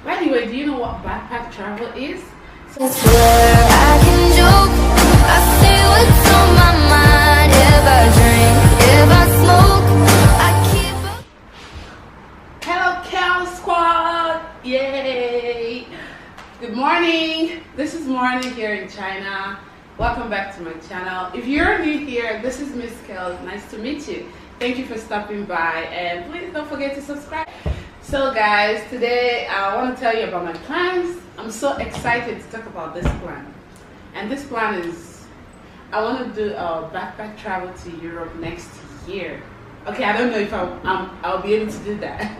By the way, do you know what backpack travel is? It's where I can joke. I say what's on my mind. If I drink, if I smoke, I keep up. Hello, Cal Squad! Yay! Good morning. This is morning here in China. Welcome back to my channel. If you're new here, this is Miss Kel. Nice to meet you. Thank you for stopping by, and please don't forget to subscribe. So guys, today I want to tell you about my plans. I'm so excited to talk about this plan. And this plan is, I want to do a backpack travel to Europe next year. Okay, I don't know if I'll be able to do that.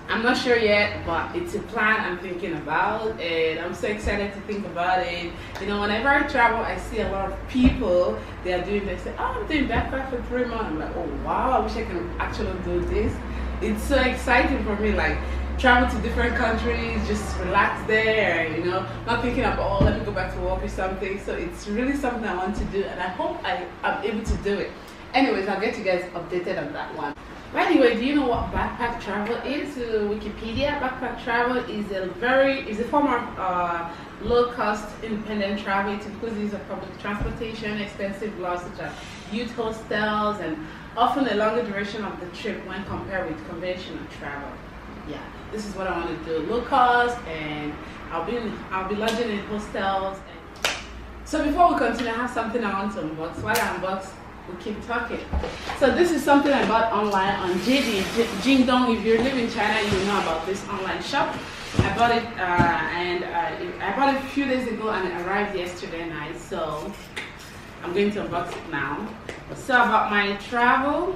I'm not sure yet, but it's a plan I'm thinking about, and I'm so excited to think about it. You know, whenever I travel, I see a lot of people, they say, oh, I'm doing backpack for 3 months. I'm like, oh wow, I wish I can actually do this. It's so exciting for me, like travel to different countries, just relax there, you know, not thinking about, oh, let me go back to work or something. So it's really something I want to do, and I hope I'm able to do it. Anyways, I'll get you guys updated on that one. By the way, do you know what backpack travel is? Wikipedia, backpack travel is a form of low-cost independent travel. It typically uses public transportation, expensive laws such as youth hostels, and often a longer duration of the trip when compared with conventional travel. Yeah, this is what I want to do: low cost, and I'll be lodging in hostels. So before we continue, I have something I want to unbox. While I unbox, we keep talking. So this is something I bought online on JD, Jingdong. If you live in China, you know about this online shop. I bought it I bought it a few days ago, and it arrived yesterday night. So I'm going to unbox it now. So about my travel,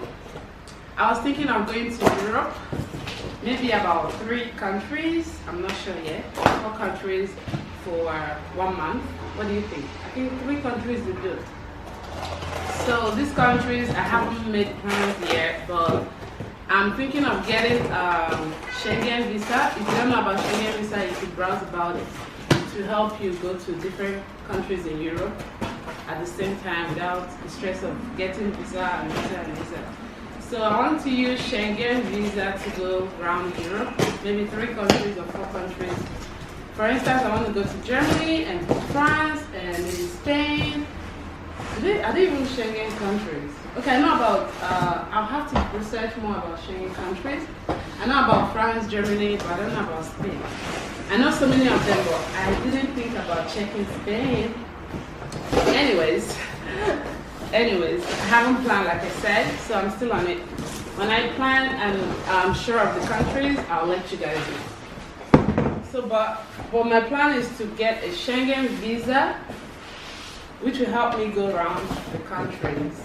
I was thinking of going to Europe, maybe about 3 countries. I'm not sure yet. 4 countries for 1 month. What do you think? I think 3 countries would do. So these countries, I haven't made plans yet, but I'm thinking of getting Schengen Visa. If you don't know about Schengen Visa, you could browse about it to help you go to different countries in Europe at the same time without the stress of getting visa and visa and visa. So I want to use Schengen Visa to go around Europe, maybe 3 countries or 4 countries. For instance, I want to go to Germany and France and maybe Spain. Are they even Schengen countries? Okay, I know about, I'll have to research more about Schengen countries. I know about France, Germany, but I don't know about Spain. I know so many of them, but I didn't think about checking Spain. Anyways, I haven't planned, like I said, so I'm still on it. When I plan and I'm sure of the countries, I'll let you guys know. So, but my plan is to get a Schengen visa, which will help me go around the countries.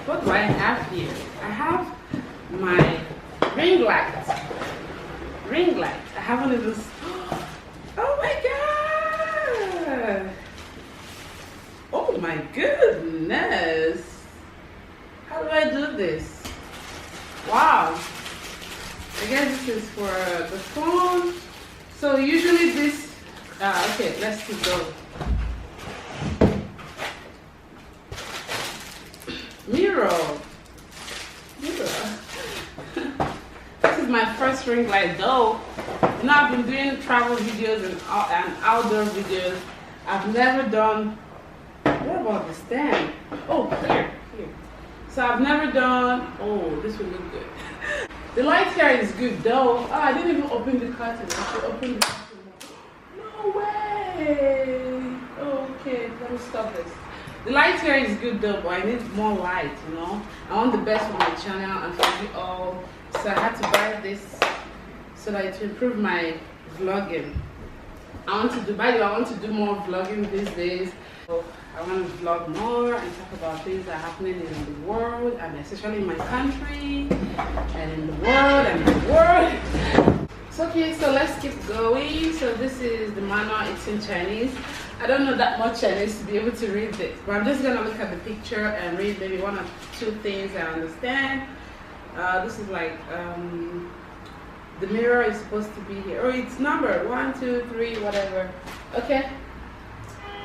What do I have here? I have my ring light. I haven't even. Oh my god! Oh my goodness! How do I do this? Wow! I guess this is for the phone. So usually this. Okay, let's keep going. Mirror. This is my first ring light, though. You know, I've been doing travel videos and outdoor videos. I've never done. What about the stand? Oh, here. So I've never done. Oh, this will look good. The light here is good, though. Oh, I didn't even open the curtain. I should open the curtain. No way! Okay, let me stop this. The light here is good though, but I need more light, you know. I want the best for my channel and for you all. So I had to buy this so that it will improve my vlogging. I want to do more vlogging these days. So I want to vlog more and talk about things that are happening in the world, and especially in my country, and in the world. Okay, so let's keep going. So this is the manual. It's in Chinese. I don't know that much Chinese to be able to read this, but I'm just gonna look at the picture and read maybe 1 or 2 things I understand. This is like the mirror is supposed to be here. Oh, it's numbered 1, 2, 3, whatever. Okay,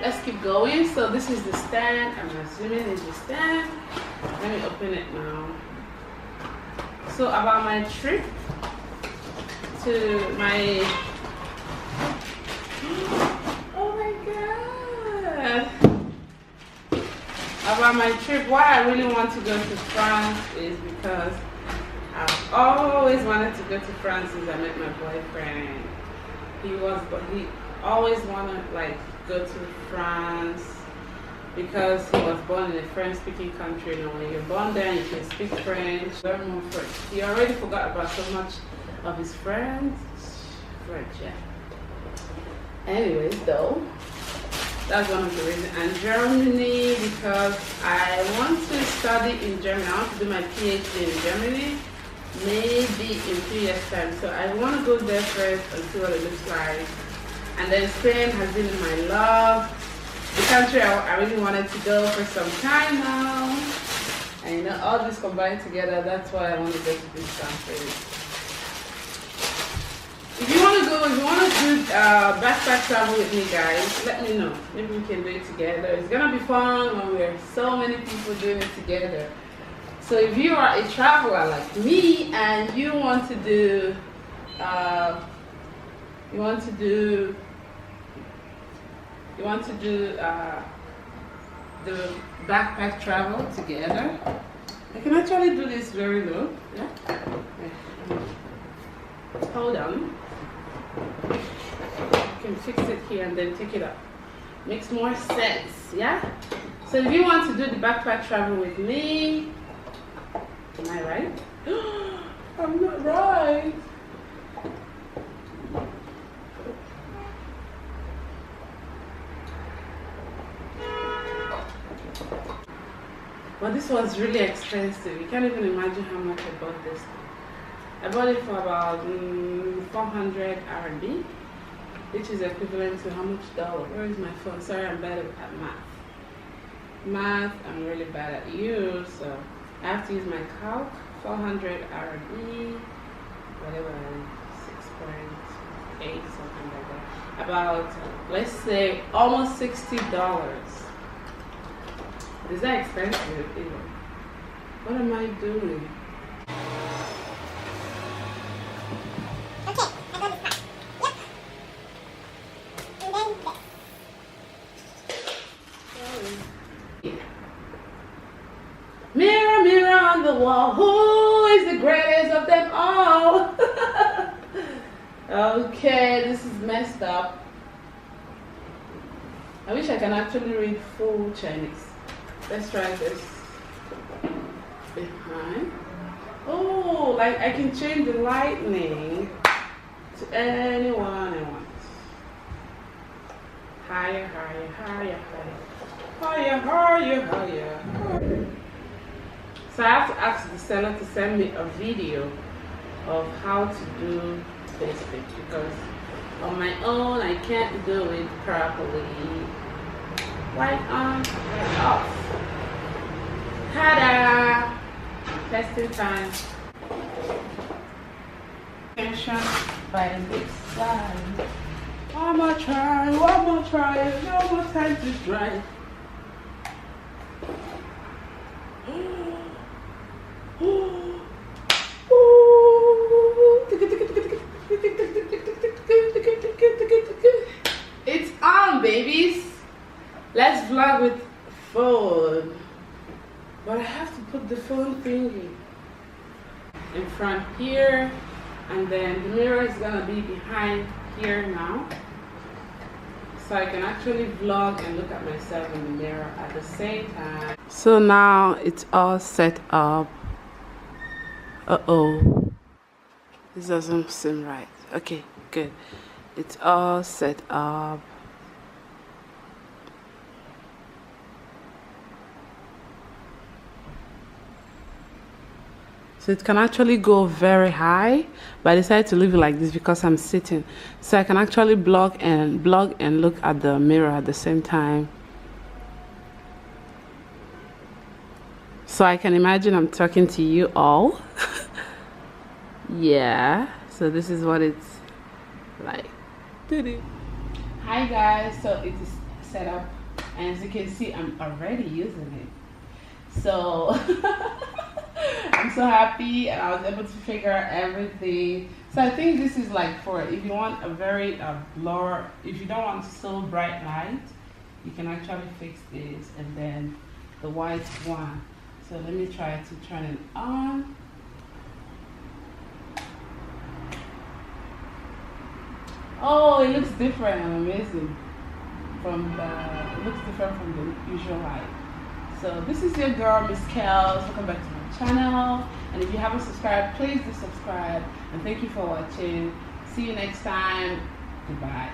let's keep going. So this is the stand. I'm assuming it's the stand. Let me open it now. So about my trip, to my... Oh my god! About my trip, why I really want to go to France is because I've always wanted to go to France since I met my boyfriend. He always wanted like go to France because he was born in a French-speaking country. And when you're born there, you can speak French, learn more French. He already forgot about so much of his French, yeah. Anyways, though, that's one of the reasons. And Germany, because I want to study in Germany. I want to do my PhD in Germany, maybe in 2 years' time. So I want to go there first and see what it looks like. And then Spain has been my love. The country I really wanted to go for some time now. And you know, all this combined together, that's why I want to go to this country. If you want to do backpack travel with me, guys, let me know. Maybe we can do it together. It's gonna be fun when we're so many people doing it together. So if you are a traveler like me and you want to do the backpack travel together, I can actually do this very low. Yeah. Hold on. You can fix it here and then take it up. Makes more sense, yeah? So if you want to do the backpack travel with me, am I right? I'm not right. But this was really expensive. You can't even imagine how much I bought this. I bought it for about 400 RMB, which is equivalent to how much dollars? Where is my phone? Sorry, I'm bad at math. I'm really bad at you, so I have to use my calc. 400 RMB, whatever, 6.8, something like that. About, let's say, almost $60. Is that expensive even? What am I doing? Mirror, mirror on the wall, who is the greatest of them all? Okay, this is messed up. I wish I can actually read full Chinese. Let's try this. Behind. Oh, like I can change the lightning to anyone I want. Higher, higher, higher, higher. Higher, higher, higher. So I have to ask the seller to send me a video of how to do this thing because on my own I can't do it properly. Light on, light off. Ta-da! Testing time. Tension by this side. One more try, no more time to try. It's on, babies. Let's vlog with phone. But I have to put the phone thingy in front here, and then the mirror is gonna be behind here now. So I can actually vlog and look at myself in the mirror at the same time. So now it's all set up. Uh-oh. This doesn't seem right. Okay, good. It's all set up. So it can actually go very high, but I decided to leave it like this because I'm sitting. So I can actually blog and look at the mirror at the same time. So I can imagine I'm talking to you all. Yeah, so this is what it's like. Hi guys, so it is set up, and as you can see, I'm already using it. So I'm so happy, and I was able to figure out everything. So I think this is like for if you want a very blur, if you don't want so bright light, you can actually fix this and then the white one. So let me try to turn it on. Oh, it looks different and amazing. It looks different from the usual light. So this is your girl, Miss Kels. Welcome back to my channel. And if you haven't subscribed, please do subscribe. And thank you for watching. See you next time. Goodbye.